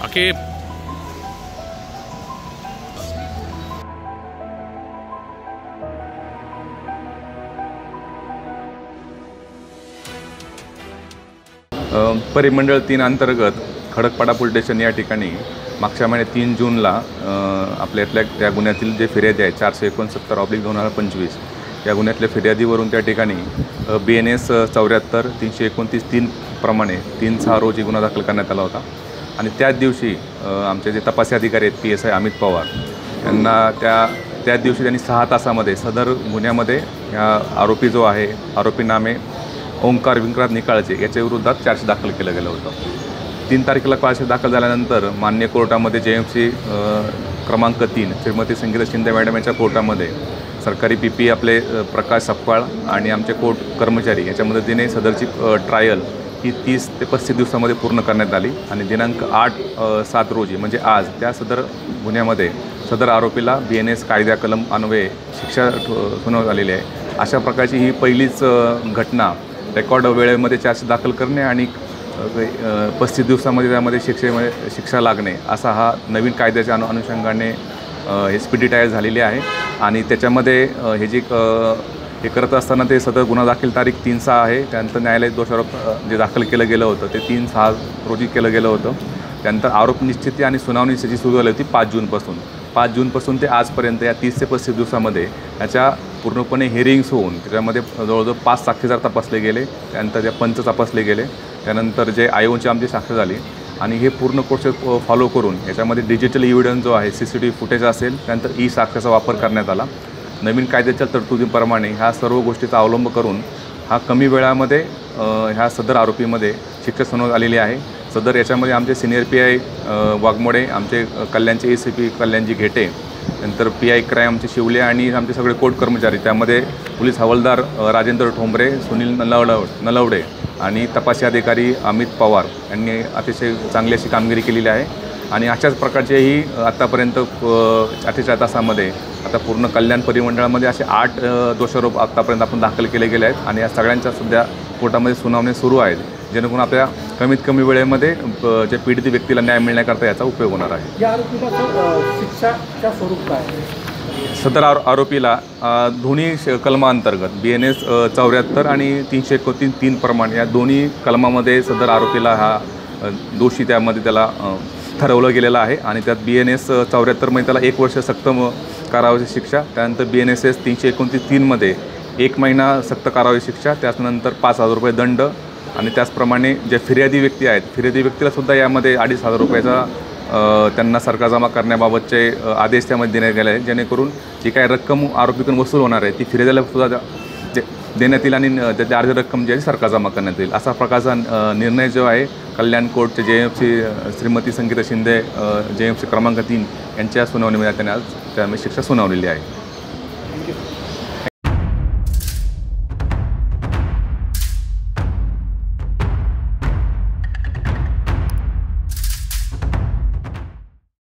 आकिब परिमंडळ 3 अंतर्गत Khadakpada police station या ठिकाणी मागच्या महिन्यात 3 जूनला आपल्या इथल्या त्या गुन्ह्यातील जे फिर्यादी आहे 469/2025 या गुन्ह्यातल्या फिर्यादीवरून त्या ठिकाणी BNS 74 329 3 प्रमाणे 3/6 रोजी गुन्हा दाखल करण्यात आला होता। आणि त्याच दिवशी आमचे जे तपासी अधिकारी आहेत PSI अमित पवार यांना त्याच दिवशी त्यांनी 6 तासामध्ये सदर गुन्ह्यामध्ये ह्या आरोपी जो आहे आरोपी नामे ओंकार विक्रांत निकाळजे याच्या विरोधात चार्ज दाखल केलं गेलं होतं। 3 तारखेला चार्ज दाखल झाल्यानंतर मान्य कोर्टामध्ये JMC क्रमांक 3 श्रीमती संगीता शिंदे मॅडम यांच्या कोर्टामध्ये सरकारी PP आपले प्रकाश सपकाळ आणि आमचे कोर्ट कर्मचारी याच्या मदतीने सदरची ट्रायल ही 30 ते 35 दिवसामध्ये पूर्ण करण्यात आली आणि दिनांक 8/7 रोजी म्हणजे आज त्या सदर गुन्ह्यामध्ये सदर आरोपीला BNS कायदा कलम अन्वये शिक्षा सुनावण्यात आलेली आहे। अशा प्रकारची ही पहिलीच घटना रेकॉर्ड वेळेमध्ये चार्ज दाखल करणे आणि 35 दिवसामध्ये त्यामध्ये शिक्षा लागणे असा हा नवीन कायद्याच्या अनुषंगाने SPD ट्रायल झालेली आहे। आणि त्याच्यामध्ये हे हे करत असताना ते सदर गुन्हा दाखल तारीख 3/6 आहे। त्यानंतर न्यायालयात दोषारोप जे दाखल केलं गेलं होतं ते 3/6 रोजी केलं गेलं होतं। त्यानंतर आरोप निश्चिती आणि सुनावणी जी सुरू झाली होती 5 जूनपासून ते आजपर्यंत या 30 ते 35 दिवसामध्ये याच्या पूर्णपणे हिअरिंग्स होऊन त्याच्यामध्ये जवळजवळ 5 साक्षीदार तपासले गेले, त्यानंतर त्या पंच तपासले गेले, त्यानंतर जे IOची आमची साक्ष झाली आणि हे पूर्ण प्रोसेस फॉलो करून याच्यामध्ये डिजिटल एव्हिडन्स जो आहे CCTV फुटेज असेल, त्यानंतर साक्ष्याचा वापर करण्यात आला। नवीन कायद्याच्या तरतुदीप्रमाणे ह्या सर्व गोष्टीचा अवलंब करून हा कमी वेळामध्ये ह्या सदर आरोपीमध्ये शिक्षा सुनावण्यात आलेली आहे। सदर याच्यामध्ये आमचे सिनियर PI वाघमोडे, आमचे कल्याणचे ACP कल्याणजी घेटे, नंतर PI क्राईम आमचे शिवले आणि आमचे सगळे कोर्ट कर्मचारी, त्यामध्ये पोलीस हवालदार राजेंद्र ठोंबरे, सुनील नलवडे आणि तपासी अधिकारी अमित पवार यांनी अतिशय चांगली अशी कामगिरी केलेली आहे। आणि अशाच प्रकारचेही आत्तापर्यंत 48 तासामध्ये आता पूर्ण कल्याण परिमंडळामध्ये असे 8 दोषारोप आत्तापर्यंत आपण दाखल केले गेले आहेत आणि या सगळ्यांच्या सध्या कोर्टामध्ये सुनावणी सुरू आहेत, जेणेकरून आपल्या कमीत कमी वेळेमध्ये जे पीडित व्यक्तीला न्याय मिळण्याकरता याचा उपयोग होणार आहे। या आरोपीला शिक्षाच्या स्वरूप काय? सदर आरोपीला दोन्ही कलमांतर्गत BNS 74 आणि 329 3 प्रमाणे या दोन्ही कलमामध्ये सदर आरोपीला हा दोषी त्यामध्ये त्याला ठरवलं गेलेलं आहे। आणि त्यात BNS 74 मध्ये त्याला 1 वर्ष सक्त कारावाची शिक्षा, त्यानंतर BNSS 329 3 मध्ये 1 महिना सक्त कारावाची शिक्षा, त्यानंतर 5,000 रुपये दंड आणि त्याचप्रमाणे जे फिर्यादी व्यक्ती आहेत फिर्यादी व्यक्तीलासुद्धा यामध्ये 2,500 रुपयाचा त्यांना सरकार जमा करण्याबाबतचे आदेश त्यामध्ये देण्यात गेले आहेत, जेणेकरून जी काही रक्कम आरोपीकडून वसूल होणार आहे ती फिर्यादीला सुद्धा देण्यात येईल आणि त्याची अर्धी रक्कम जी आहे सरकार जमा करण्यात येईल असा प्रकारचा निर्णय जो आहे कल्याण कोर्टचे JMC श्रीमती संगीता शिंदे JMC क्रमांक 3 यांच्या सुनावणीमध्ये त्यांनी आज त्यामध्ये शिक्षा सुनावलेली आहे।